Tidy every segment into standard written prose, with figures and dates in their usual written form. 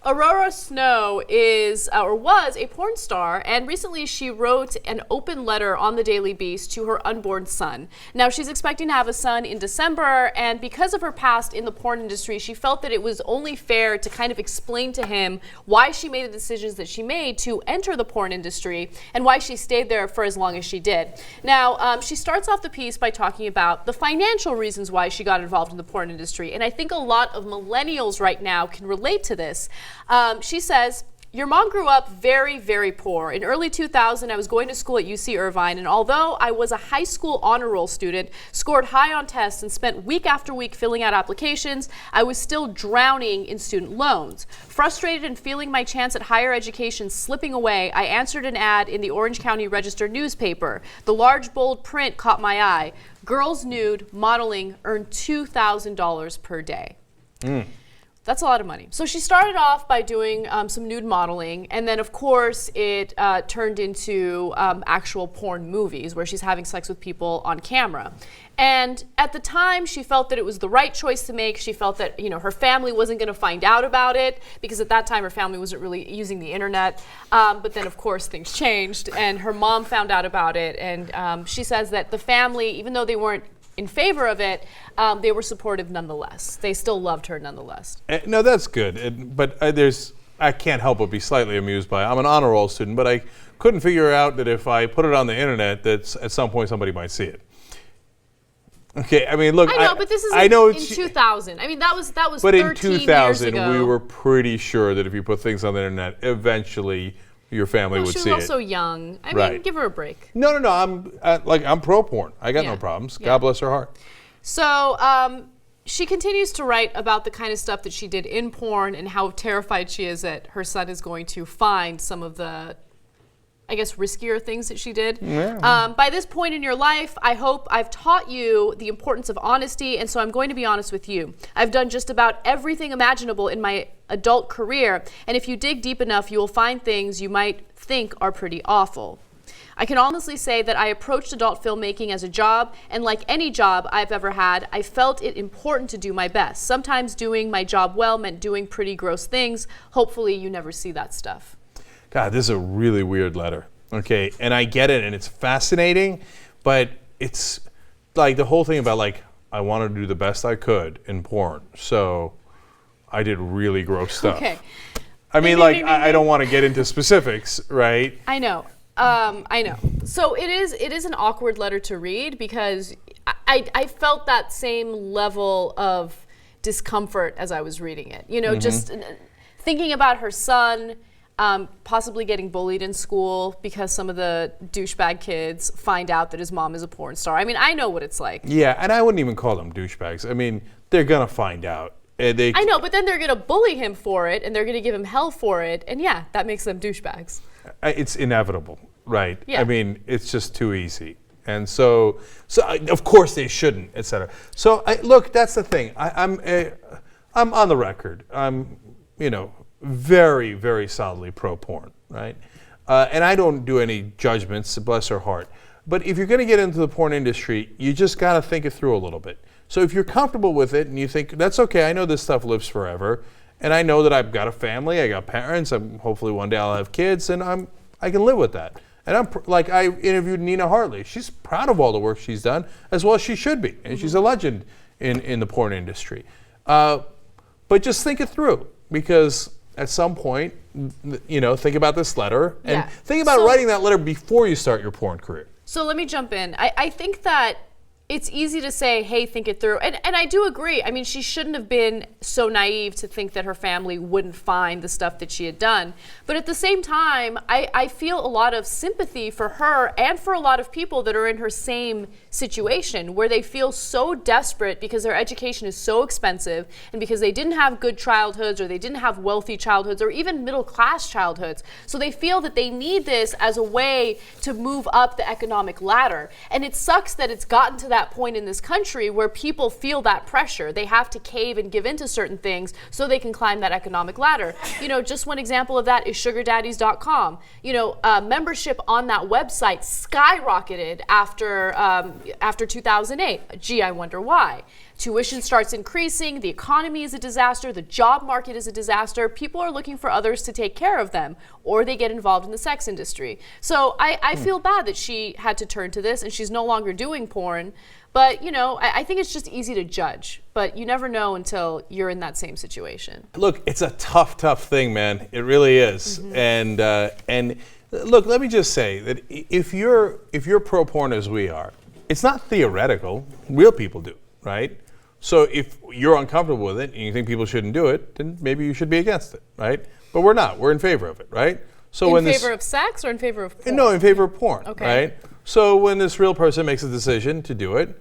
Aurora Snow is, or was, a porn star, and recently she wrote an open letter on the Daily Beast to her unborn son. Now, she's expecting to have a son in December, and because of her past in the porn industry, she felt that it was only fair to kind of explain to him why she made the decisions that she made to enter the porn industry and why she stayed there for as long as she did. Now, she starts off the piece by talking about the financial reasons why she got involved in the porn industry, and I think a lot of millennials right now can relate to this. She says, your mom grew up very, very poor. In early 2000, I was going to school at UC Irvine, and although I was a high school honor roll student, scored high on tests, and spent week after week filling out applications, I was still drowning in student loans. Frustrated and feeling my chance at higher education slipping away, I answered an ad in the Orange County Register newspaper. The large, bold print caught my eye. Girls nude, modeling, earn $2,000 per day. That's a lot of money. So she started off by doing some nude modeling, and then of course it turned into actual porn movies where she's having sex with people on camera. And at the time, she felt that it was the right choice to make. She felt that, you know, her family wasn't going to find out about it because at that time her family wasn't really using the internet. But then of course things changed, and her mom found out about it. And she says that the family, even though they weren't in favor of it, they were supportive nonetheless. They still loved her nonetheless. No, that's good. But I can't help but be slightly amused by it. I'm an honor roll student, but I couldn't figure out that if I put it on the internet, that at some point somebody might see it. Okay, I mean, look. I know, but this is in 2000. I mean, that was but 13 in 2000, years ago. we were pretty sure that if you put things on the internet, eventually your family would see it. She was also young. I mean, give her a break. No. I'm pro porn. I got no problems. God bless her heart. So she continues to write about the kind of stuff that she did in porn and how terrified she is that her son is going to find some of the, I guess, riskier things that she did. Yeah. By this point in your life, I hope I've taught you the importance of honesty, and so I'm going to be honest with you. I've done just about everything imaginable in my adult career, and if you dig deep enough, you will find things you might think are pretty awful. I can honestly say that I approached adult filmmaking as a job, and like any job I've ever had, I felt it important to do my best. Sometimes doing my job well meant doing pretty gross things. Hopefully you never see that stuff. God, this is a really weird letter. Okay, and I get it, and it's fascinating, but it's like the whole thing about like, I wanted to do the best I could in porn, so I did really gross stuff. Okay. I mean, I don't want to get into specifics, right? I know. So it is an awkward letter to read because I felt that same level of discomfort as I was reading it. You know, just thinking about her son possibly getting bullied in school because some of the douchebag kids find out that his mom is a porn star. I mean, I know what it's like. Yeah, and I wouldn't even call them douchebags. I mean, they're going to find out. I know, but then they're going to bully him for it, and they're going to give him hell for it, and yeah, that makes them douchebags. It's inevitable, right? Yeah. I mean, it's just too easy. And so of course they shouldn't, et cetera. So, look, that's the thing. I'm on the record. I'm, very, very solidly pro-porn, right? And I don't do any judgments, bless her heart. But if you're going to get into the porn industry, you just got to think it through a little bit. So if you're comfortable with it and you think, that's okay, I know this stuff lives forever, and I know that I've got a family, I got parents, hopefully one day I'll have kids, and I can live with that. And I interviewed Nina Hartley. She's proud of all the work she's done, as well as she should be. And she's a legend in the porn industry. But just think it through, because at some point, think about this letter, and think about writing that letter before you start your porn career. So let me jump in. I think that it's easy to say, hey, think it through. And I do agree. I mean, she shouldn't have been so naive to think that her family wouldn't find the stuff that she had done. But at the same time, I feel a lot of sympathy for her and for a lot of people that are in her same situation, where they feel so desperate because their education is so expensive and because they didn't have good childhoods, or they didn't have wealthy childhoods, or even middle-class childhoods. So they feel that they need this as a way to move up the economic ladder. And it sucks that it's gotten to that point in this country where people feel that pressure. They have to cave and give into certain things so they can climb that economic ladder. Just one example of that is sugardaddies.com. Membership on that website skyrocketed after 2008. Gee, I wonder why. tuition starts increasing, the economy is a disaster, the job market is a disaster, people are looking for others to take care of them, or they get involved in the sex industry. So I feel bad that she had to turn to this and she's no longer doing porn. But, you know, I think it's just easy to judge. But you never know until you're in that same situation. Look, it's a tough thing, man. It really is. And look, let me just say that if you're pro porn as we are, it's not theoretical. Real people do, right? So if you're uncomfortable with it and you think people shouldn't do it, then maybe you should be against it, right? But we're not. We're in favor of it, right? So in favor of sex or in favor of porn? No, in favor of porn, okay. Right? So when this real person makes a decision to do it,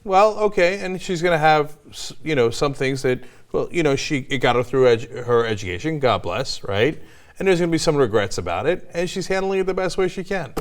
well, okay, and she's going to have, you know, some things that, well, you know, it got her through her education, God bless, right? And there's going to be some regrets about it, and she's handling it the best way she can.